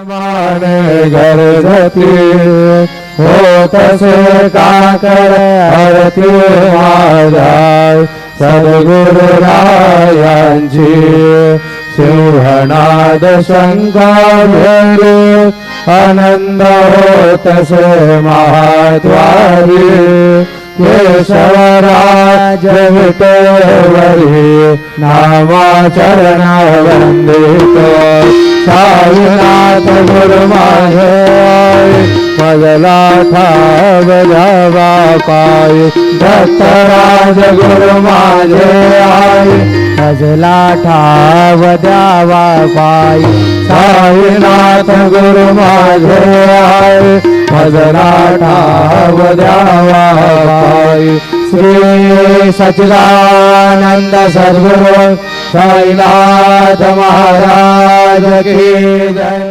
माने गरजती होतसे काकर आरती माझा सद्गुरुरायांची सिंहनाद शंकाभेरी आनंद होतसे महाद्वारी केशवराज विटेवरी नामाचरण वंदित साईनाथ गुरु माझे मजला ठाव द्यावा पायी दत्तराज गुरु माझे आई मजला ठाव द्यावा पायी साईनाथ गुरु माझे आई मजला ठाव द्यावा पायी श्री सच्चिदानंद सद्गुरु साईनाथ महाराज की जय।